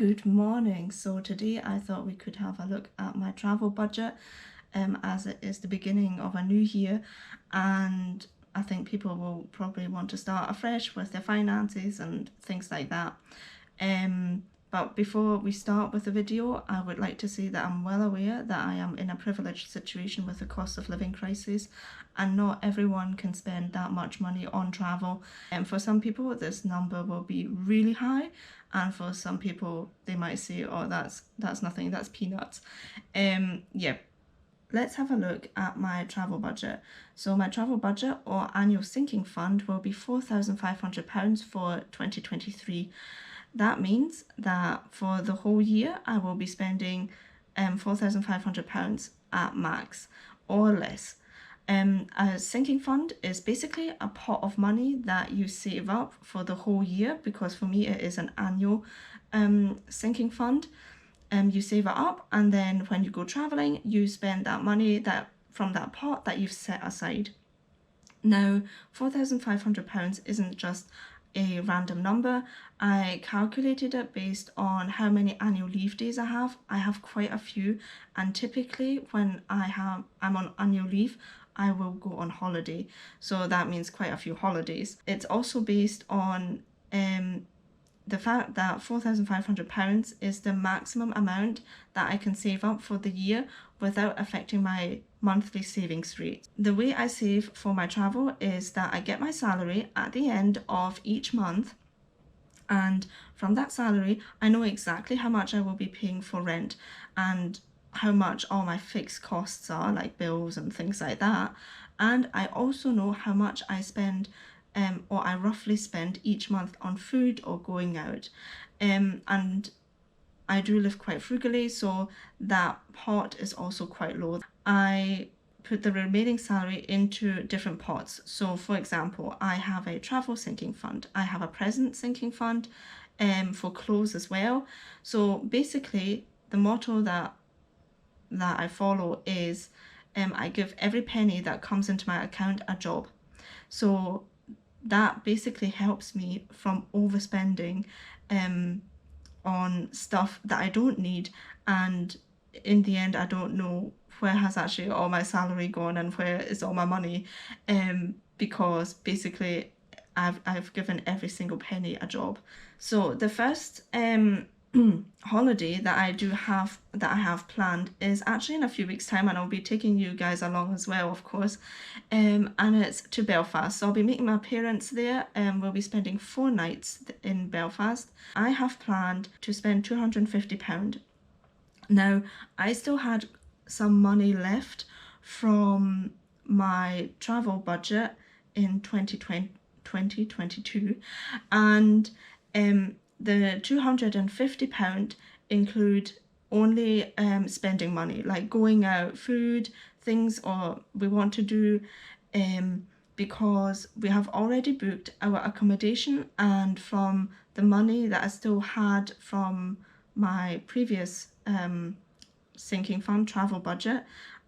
Good morning. So today I thought we could have a look at my travel budget as it is the beginning of a new year, and I think people will probably want to start afresh with their finances and things like that. But before we start with the video, I would like to say that I'm well aware that I am in a privileged situation with the cost of living crisis, and not everyone can spend that much money on travel. And for some people, this number will be really high, and for some people, they might say, "Oh, that's nothing. That's peanuts." Yeah. Let's have a look at my travel budget. So my travel budget or annual sinking fund will be £4,500 for 2023. That means that for the whole year, I will be spending £4,500 at max or less. A sinking fund is basically a pot of money that you save up for the whole year, because for me it is an annual sinking fund. You save it up, and then when you go traveling, you spend that money that from that pot that you've set aside. Now, £4,500 isn't just a random number. I calculated it based on how many annual leave days I have. I have quite a few, and typically when I'm on annual leave, I will go on holiday. So that means quite a few holidays. It's also based on the fact that £4,500 is the maximum amount that I can save up for the year without affecting my monthly savings rate. The way I save for my travel is that I get my salary at the end of each month, and from that salary I know exactly how much I will be paying for rent and how much all my fixed costs are, like bills and things like that. And I also know how much I spend or I roughly spend each month on food or going out. And I do live quite frugally, so that pot is also quite low. I put the remaining salary into different pots. So for example, I have a travel sinking fund, I have a present sinking fund for clothes as well. So basically the motto that I follow is I give every penny that comes into my account a job. So that basically helps me from overspending on stuff that I don't need, and in the end I don't know where has actually all my salary gone and where is all my money, because basically I've given every single penny a job. So the first holiday that I have planned is actually in a few weeks' time, and I'll be taking you guys along as well, of course. And it's to Belfast. So I'll be meeting my parents there, and we'll be spending 4 nights in Belfast. I have planned to spend £250. Now, I still had some money left from my travel budget in 2022, and the £250 include only spending money, like going out, food, things or we want to do, because we have already booked our accommodation, and from the money that I still had from my previous sinking fund travel budget,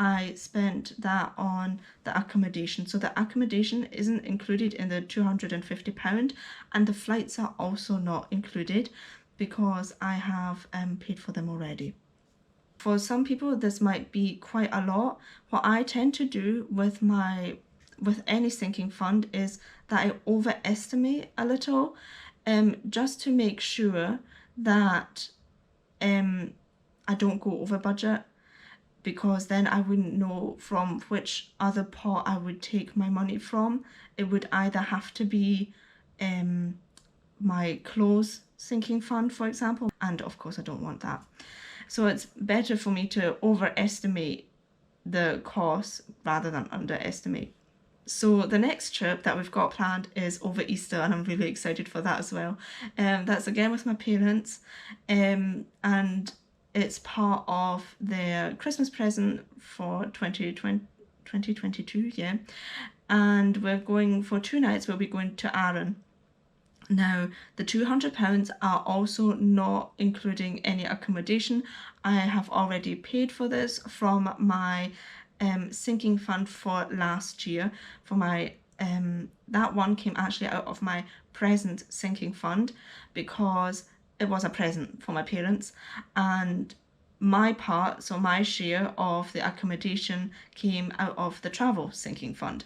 I spent that on the accommodation. So the accommodation isn't included in the £250, and the flights are also not included because I have paid for them already. For some people this might be quite a lot. What I tend to do with any sinking fund is that I overestimate a little, just to make sure that I don't go over budget, because then I wouldn't know from which other pot I would take my money from. It would either have to be my clothes sinking fund, for example, and of course I don't want that. So it's better for me to overestimate the cost rather than underestimate. So the next trip that we've got planned is over Easter, and I'm really excited for that as well. That's again with my parents, and it's part of their Christmas present for 2022, yeah. And we're going for 2 nights. We'll be going to Arran. Now, the £200 are also not including any accommodation. I have already paid for this from my sinking fund for last year. For my that one came actually out of my present sinking fund, because it was a present for my parents, and my part, so my share of the accommodation, came out of the travel sinking fund.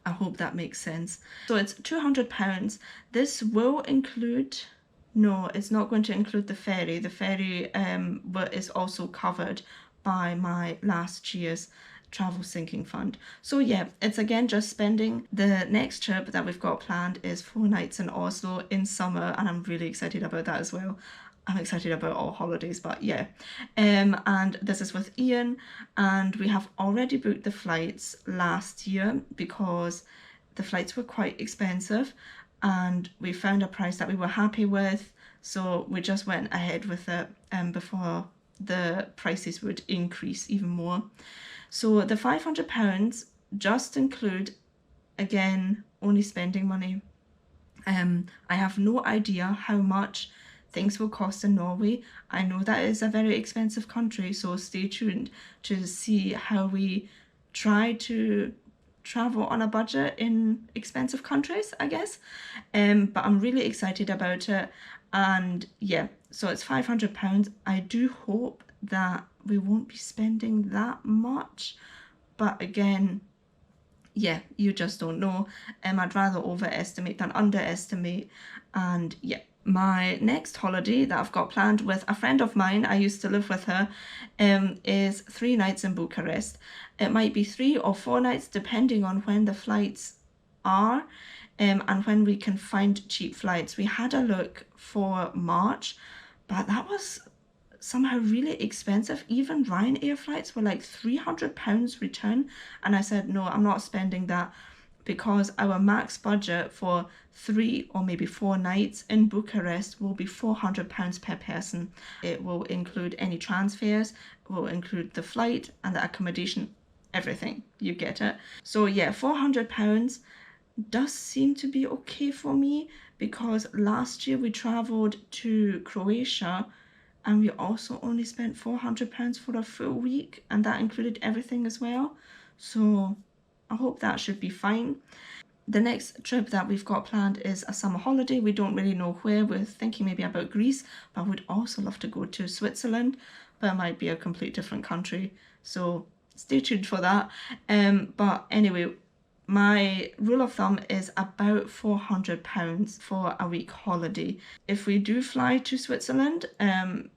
I hope that makes sense. So it's £200. This will include, no, it's not going to include the ferry. The ferry is also covered by my last year's travel sinking fund. So yeah, it's again just spending. The next trip that we've got planned is 4 nights in Oslo in summer, and I'm really excited about that as well. I'm excited about all holidays, but yeah. And this is with Ian, and we have already booked the flights last year because the flights were quite expensive, and we found a price that we were happy with, so we just went ahead with it before the prices would increase even more. So the £500 just include, again, only spending money. I have no idea how much things will cost in Norway. I know that is a very expensive country, so stay tuned to see how we try to travel on a budget in expensive countries, I guess. But I'm really excited about it. And yeah, so it's £500. I do hope that we won't be spending that much, but again, yeah, you just don't know. I'd rather overestimate than underestimate. And yeah, my next holiday that I've got planned with a friend of mine, I used to live with her, is 3 nights in Bucharest. It might be 3 or 4 nights depending on when the flights are, and when we can find cheap flights. We had a look for March, but that was somehow really expensive. Even Ryanair flights were like £300 return, and I said no, I'm not spending that, because our max budget for 3 or maybe 4 nights in Bucharest will be £400 per person. It will include any transfers, it will include the flight and the accommodation, everything, you get it. So yeah, £400 does seem to be okay for me, because last year we travelled to Croatia and we also only spent £400 for a full week, and that included everything as well. So I hope that should be fine. The next trip that we've got planned is a summer holiday. We don't really know where. We're thinking maybe about Greece, but I would also love to go to Switzerland, but it might be a complete different country. So stay tuned for that. But anyway, my rule of thumb is about £400 for a week holiday. If we do fly to Switzerland,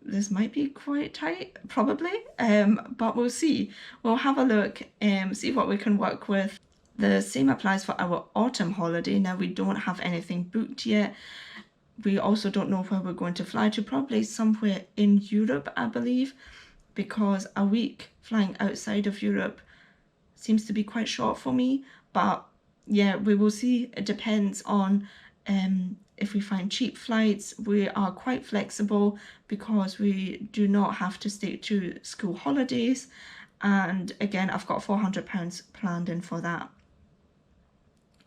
this might be quite tight, probably, but we'll see. We'll have a look and see what we can work with. The same applies for our autumn holiday. Now, we don't have anything booked yet. We also don't know where we're going to fly to, probably somewhere in Europe, I believe, because a week flying outside of Europe seems to be quite short for me. But yeah, we will see. It depends on if we find cheap flights. We are quite flexible because we do not have to stick to school holidays. And again, I've got £400 planned in for that.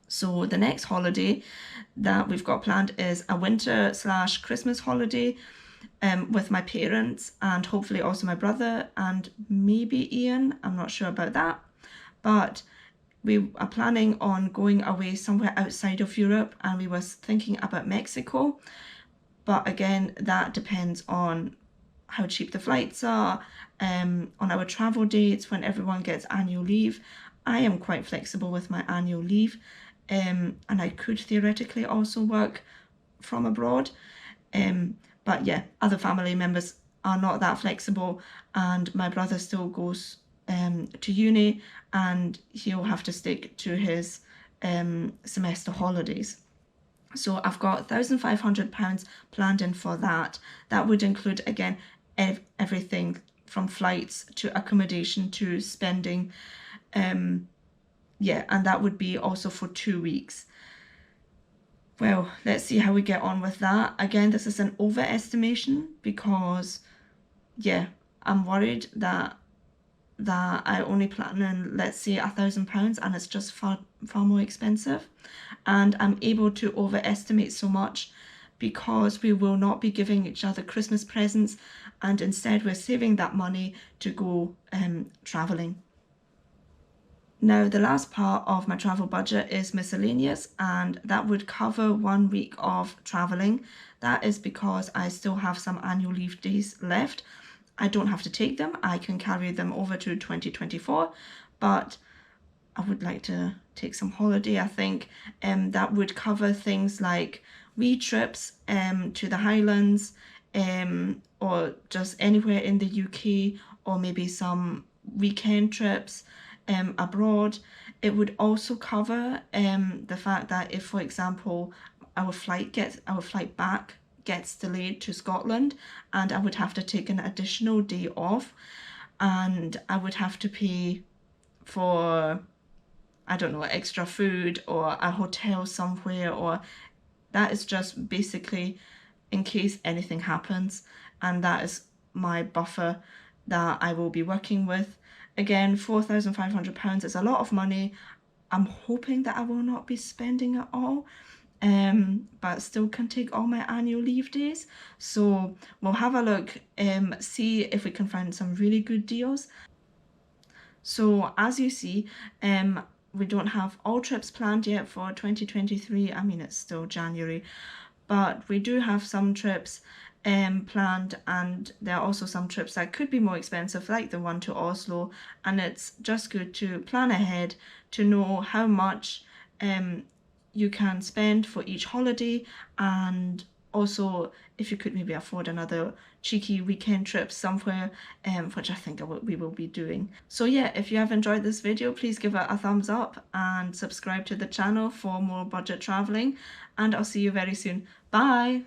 So the next holiday that we've got planned is a winter/Christmas holiday with my parents, and hopefully also my brother and maybe Ian. I'm not sure about that. But we are planning on going away somewhere outside of Europe, and we was thinking about Mexico. But again, that depends on how cheap the flights are, on our travel dates, when everyone gets annual leave. I am quite flexible with my annual leave, and I could theoretically also work from abroad. But yeah, other family members are not that flexible, and my brother still goes to uni, and he'll have to stick to his semester holidays. So I've got £1,500 planned in for that. That would include, again, everything from flights to accommodation to spending. Yeah, and that would be also for 2 weeks. Well, let's see how we get on with that. Again, this is an overestimation because, yeah, I'm worried that I only plan in, let's say, £1,000, and it's just far more expensive. And I'm able to overestimate so much because we will not be giving each other Christmas presents, and instead we're saving that money to go traveling. Now, the last part of my travel budget is miscellaneous, and that would cover 1 week of traveling. That is because I still have some annual leave days left. I don't have to take them, I can carry them over to 2024, but I would like to take some holiday, I think. That would cover things like wee trips to the Highlands, or just anywhere in the UK, or maybe some weekend trips abroad. It would also cover the fact that if, for example, our flight back gets delayed to Scotland, and I would have to take an additional day off, and I would have to pay for, I don't know, extra food or a hotel somewhere, or that is just basically in case anything happens, and that is my buffer that I will be working with. Again, £4,500 is a lot of money. I'm hoping that I will not be spending it all, but still can take all my annual leave days. So we'll have a look, see if we can find some really good deals. So as you see, we don't have all trips planned yet for 2023. I mean, it's still January, but we do have some trips planned, and there are also some trips that could be more expensive, like the one to Oslo, and it's just good to plan ahead to know how much you can spend for each holiday, and also if you could maybe afford another cheeky weekend trip somewhere, which I think we will be doing. So yeah, if you have enjoyed this video, please give it a thumbs up and subscribe to the channel for more budget traveling, and I'll see you very soon. Bye!